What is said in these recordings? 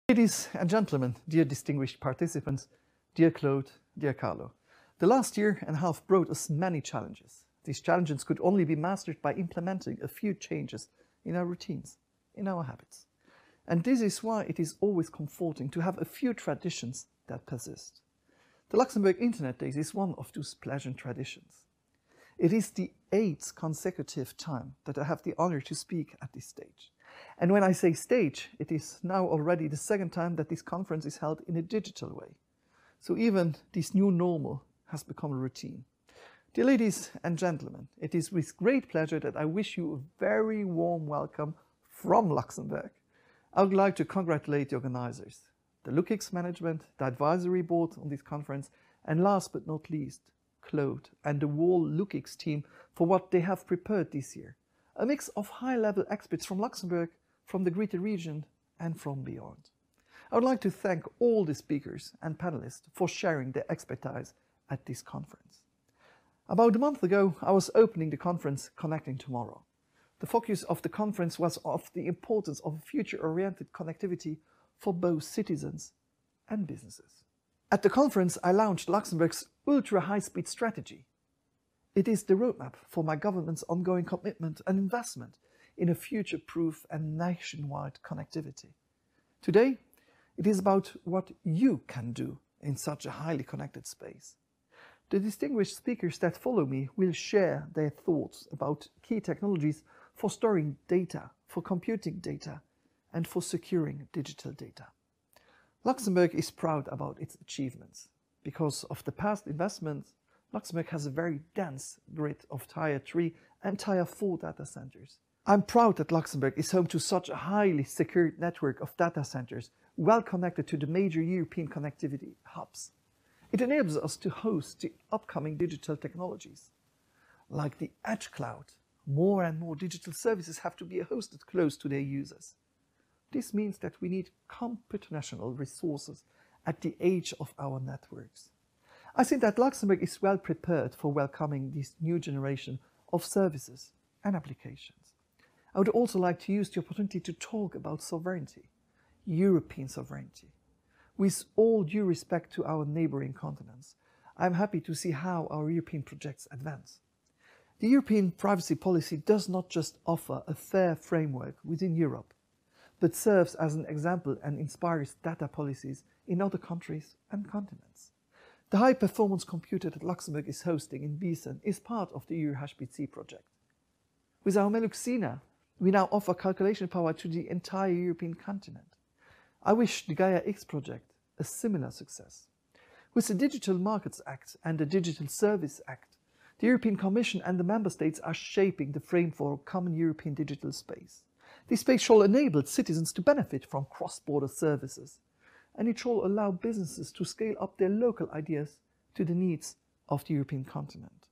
Ladies and gentlemen, dear distinguished participants, dear Claude, dear Carlo, the last year and a half brought us many challenges. These challenges could only be mastered by implementing a few changes in our routines, in our habits. And this is why it is always comforting to have a few traditions that persist. The Luxembourg Internet Days is one of those pleasant traditions. It is the 8th consecutive time that I have the honor to speak at this stage. And when I say stage, it is now already the 2nd time that this conference is held in a digital way. So even this new normal has become a routine. Dear ladies and gentlemen, it is with great pleasure that I wish you a very warm welcome from Luxembourg. I would like to congratulate the organizers, the LUXX management, the advisory board on this conference, and last but not least, Claude and the whole LUXX team for what they have prepared this year. A mix of high-level experts from Luxembourg, from the greater region, and from beyond. I would like to thank all the speakers and panelists for sharing their expertise at this conference. About a month ago, I was opening the conference Connecting Tomorrow. The focus of the conference was of the importance of future-oriented connectivity for both citizens and businesses. At the conference, I launched Luxembourg's ultra-high-speed strategy. It is the roadmap for my government's ongoing commitment and investment in a future-proof and nationwide connectivity. Today, it is about what you can do in such a highly connected space. The distinguished speakers that follow me will share their thoughts about key technologies for storing data, for computing data, and for securing digital data. Luxembourg is proud about its achievements. Because of the past investments, Luxembourg has a very dense grid of Tier 3 and Tier 4 data centers. I'm proud that Luxembourg is home to such a highly secured network of data centers, well connected to the major European connectivity hubs. It enables us to host the upcoming digital technologies. Like the edge cloud, more and more digital services have to be hosted close to their users. This means that we need computational resources at the edge of our networks. I think that Luxembourg is well prepared for welcoming this new generation of services and applications. I would also like to use the opportunity to talk about sovereignty, European sovereignty. With all due respect to our neighboring continents, I am happy to see how our European projects advance. The European privacy policy does not just offer a fair framework within Europe, but serves as an example and inspires data policies in other countries and continents. The high-performance computer that Luxembourg is hosting in Biesen is part of the EuroHPC project. With our Meluxina, we now offer calculation power to the entire European continent. I wish the Gaia X project a similar success. With the Digital Markets Act and the Digital Service Act, the European Commission and the Member States are shaping the frame for a common European digital space. This space shall enable citizens to benefit from cross-border services, and it shall allow businesses to scale up their local ideas to the needs of the European continent.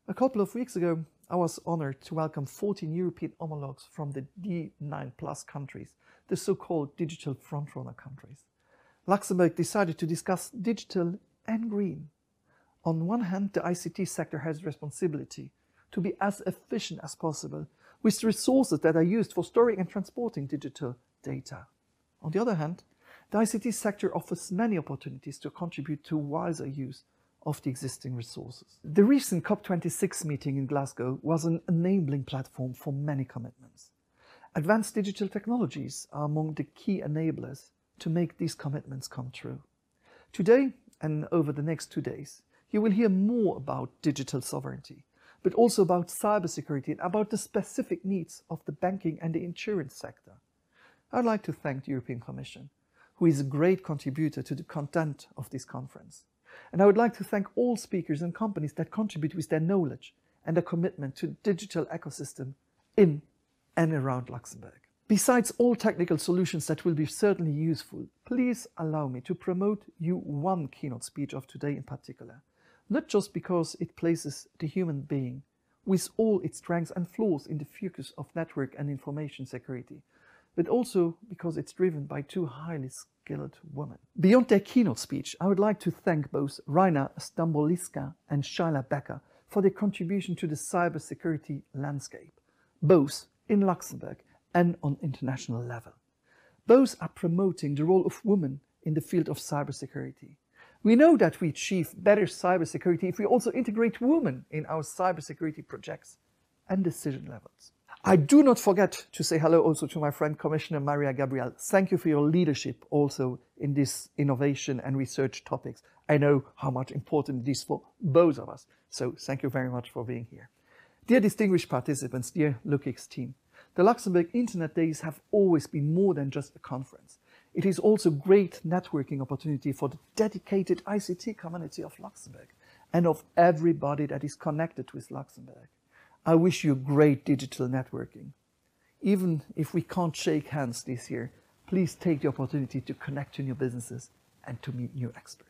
A couple of weeks ago, I was honored to welcome 14 European homologues from the D9+ countries, the so-called digital frontrunner countries. Luxembourg decided to discuss digital and green. On one hand, the ICT sector has responsibility to be as efficient as possible with resources that are used for storing and transporting digital data. On the other hand, the ICT sector offers many opportunities to contribute to wiser use of the existing resources. The recent COP26 meeting in Glasgow was an enabling platform for many commitments. Advanced digital technologies are among the key enablers to make these commitments come true. Today, and over the next 2 days, you will hear more about digital sovereignty, but also about cybersecurity and about the specific needs of the banking and the insurance sector. I would like to thank the European Commission, who is a great contributor to the content of this conference. And I would like to thank all speakers and companies that contribute with their knowledge and their commitment to the digital ecosystem in and around Luxembourg. Besides all technical solutions that will be certainly useful, please allow me to promote you one keynote speech of today in particular, not just because it places the human being with all its strengths and flaws in the focus of network and information security, but also because it's driven by two highly skilled women. Beyond their keynote speech, I would like to thank both Raina Stamboliska and Shaila Becker for their contribution to the cybersecurity landscape, both in Luxembourg and on international level. Both are promoting the role of women in the field of cybersecurity. We know that we achieve better cybersecurity if we also integrate women in our cybersecurity projects and decision levels. I do not forget to say hello also to my friend Commissioner Maria Gabriel. Thank you for your leadership also in this innovation and research topics. I know how much important it is for both of us. So thank you very much for being here. Dear distinguished participants, dear LUCX team, the Luxembourg Internet Days have always been more than just a conference. It is also a great networking opportunity for the dedicated ICT community of Luxembourg and of everybody that is connected with Luxembourg. I wish you great digital networking. Even if we can't shake hands this year, please take the opportunity to connect to new businesses and to meet new experts.